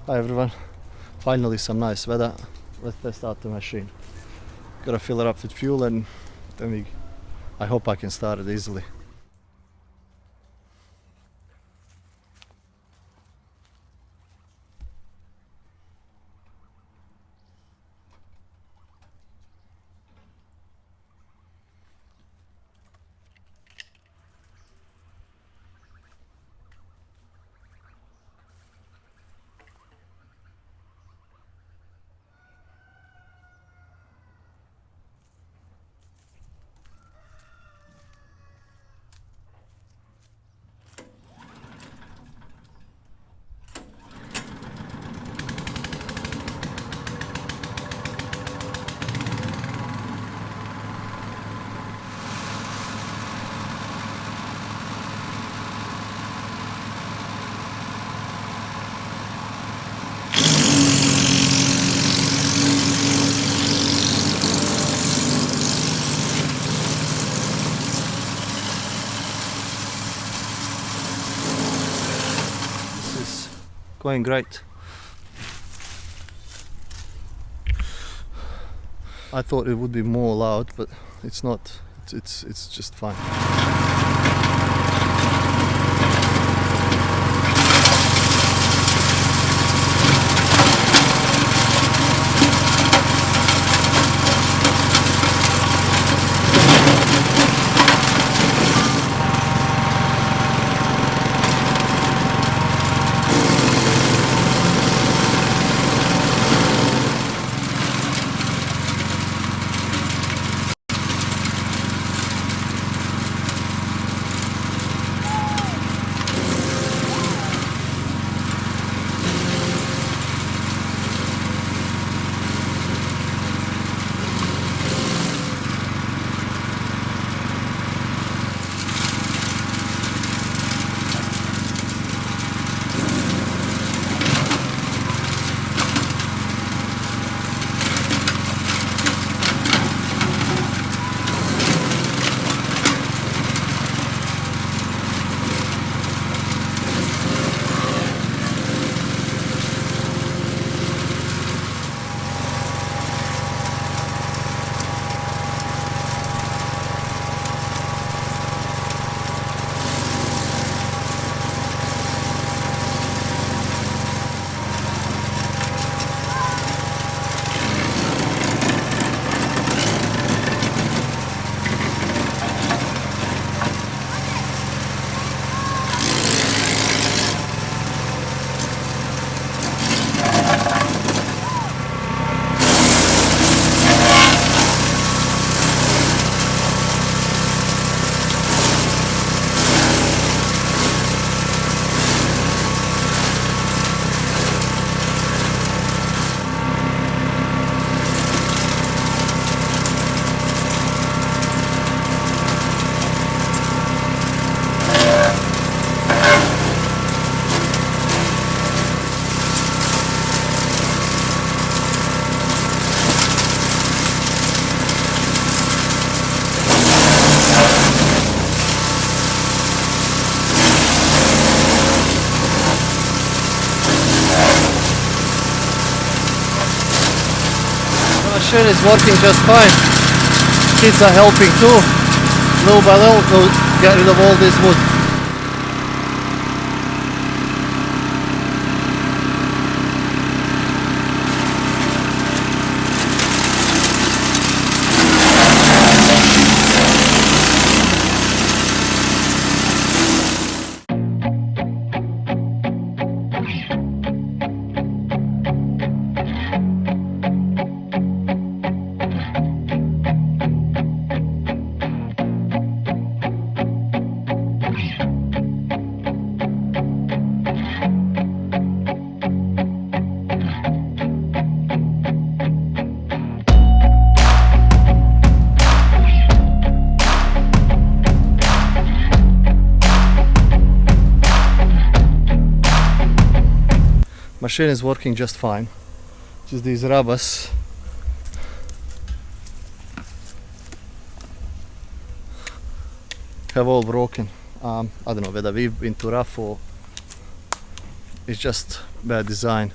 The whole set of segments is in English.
Hi everyone, finally some nice weather. Let's test out the machine. Gotta fill it up with fuel and then I hope I can start it easily. Going great. I thought it would be more loud, but it's not. It's just fine. Machine is working just fine. Kids are helping too. Little by little, we'll get rid of all this wood. Machine is working just fine. Just these rubbers have all broken. I don't know whether we've been too rough or it's just bad design.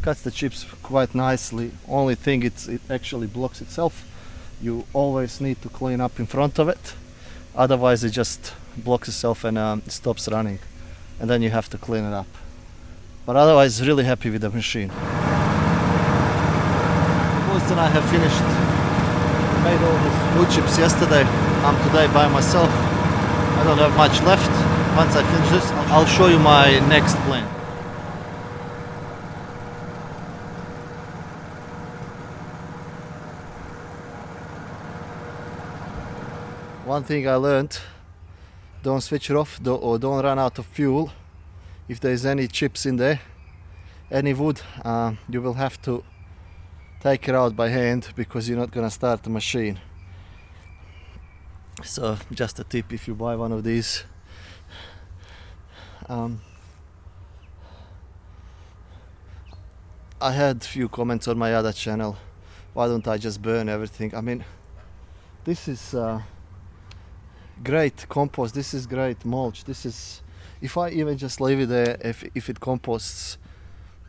cuts the chips quite nicely. Only thing it actually blocks itself. You always need to clean up in front of it, otherwise it just blocks itself and stops running, and then you have to clean it up. But otherwise, really happy with the machine. Most and I have finished, made all these wood chips yesterday. I'm today by myself. I don't have much left. Once I finish this, I'll show you my next plan. One thing I learned, don't switch it off or don't run out of fuel. If there's any chips in there, any wood, you will have to take it out by hand because you're not gonna start the machine. So just a tip if you buy one of these. I had few comments on my other channel, why don't I just burn everything? I mean, this is great compost, this is great mulch, this is, if I even just leave it there, if it composts,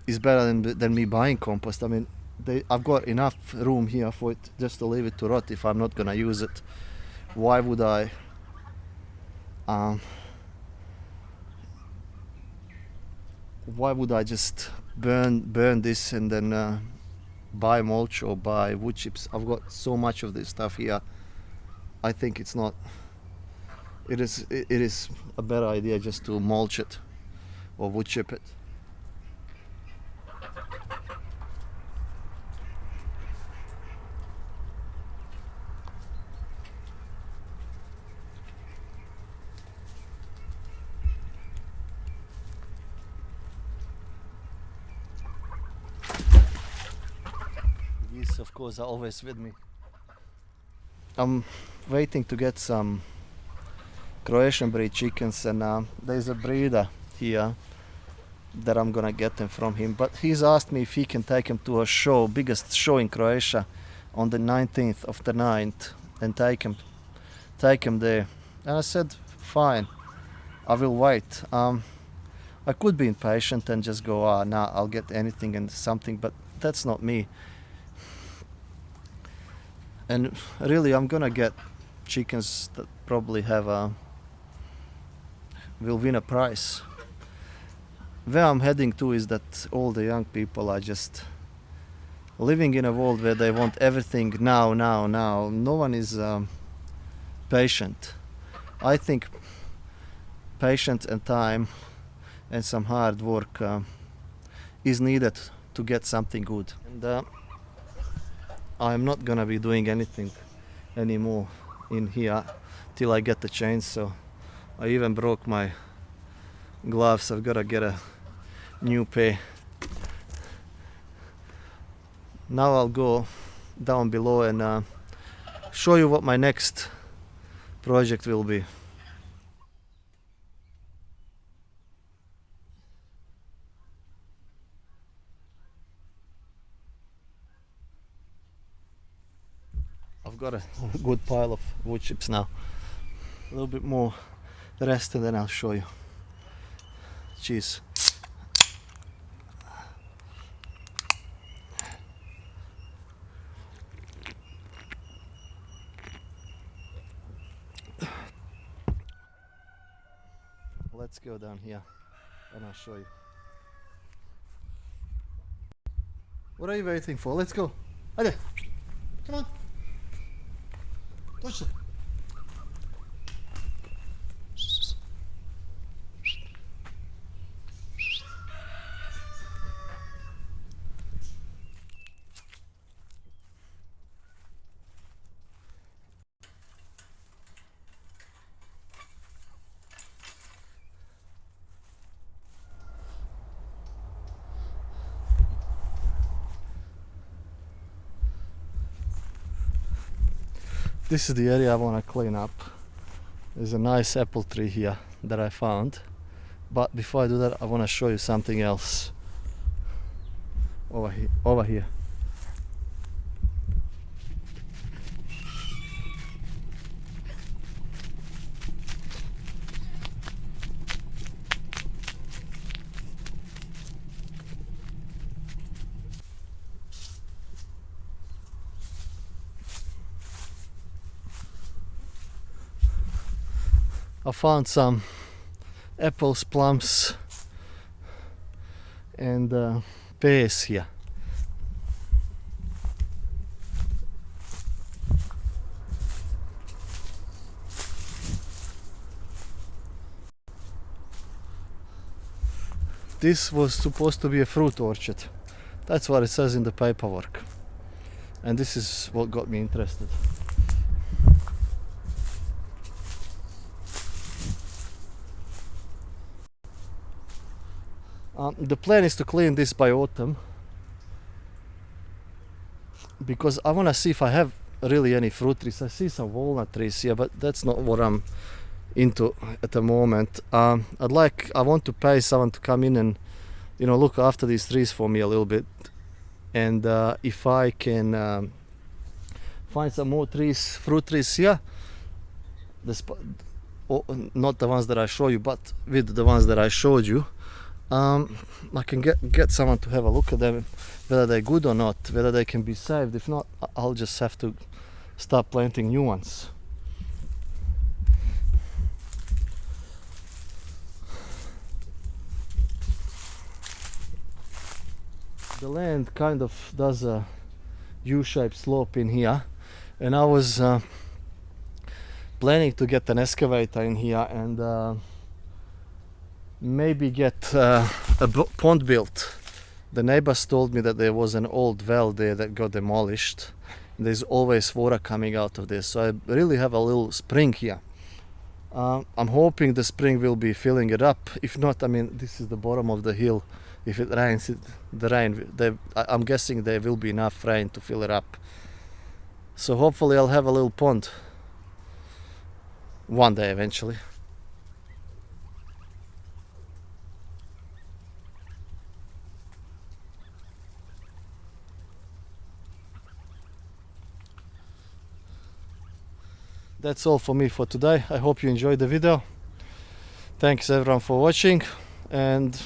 is better than me buying compost. I mean, I've got enough room here for it just to leave it to rot if I'm not gonna use it. Why would I just burn this and then buy mulch or buy wood chips? I've got so much of this stuff here. I think it's not. It is a better idea just to mulch it or wood chip it. Geese, of course, are always with me. I'm waiting to get some Croatian breed chickens, and there's a breeder here that I'm gonna get them from him, but he's asked me if he can take him to a show, biggest show in Croatia, on the 19th of the 9th, and take him there. And I said fine, I will wait. I could be impatient and just go, nah, I'll get anything and something, but that's not me. And really, I'm gonna get chickens that probably will win a prize. Where I'm heading to is that all the young people are just living in a world where they want everything now. No one is patient. I think patience and time and some hard work is needed to get something good. And I'm not gonna be doing anything anymore in here till I get the chainsaw. I even broke my gloves. I've gotta get a new pair. Now I'll go down below and show you what my next project will be. I've got a good pile of wood chips now. A little bit more the rest and then I'll show you. Cheers. Let's go down here and I'll show you. What are you waiting for? Let's go. Hadi. Come on. Точно. This is the area I want to clean up. There's a nice apple tree here that I found. But before I do that, I want to show you something else. Over here. I found some apples, plums, and pears here. This was supposed to be a fruit orchard. That's what it says in the paperwork. And this is what got me interested. The plan is to clean this by autumn, because I want to see if I have really any fruit trees. I see some walnut trees here, but that's not what I'm into at the moment. I want to pay someone to come in and look after these trees for me a little bit, and if I can find some more trees, fruit trees here, not the ones that I show you, but with the ones that I showed you, I can get someone to have a look at them, whether they're good or not, whether they can be saved. If not, I'll just have to start planting new ones. The land kind of does a U-shaped slope in here, and I was planning to get an excavator in here and maybe get a pond built. The neighbors told me that there was an old well there that got demolished. There's always water coming out of this, so I really have a little spring here. I'm hoping the spring will be filling it up. If not, this is the bottom of the hill. If it rains, I'm guessing there will be enough rain to fill it up. So hopefully I'll have a little pond one day eventually. That's all for me for today. I hope you enjoyed the video. Thanks everyone for watching, and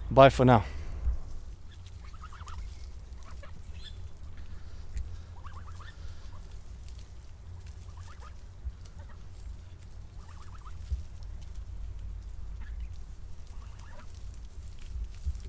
bye for now.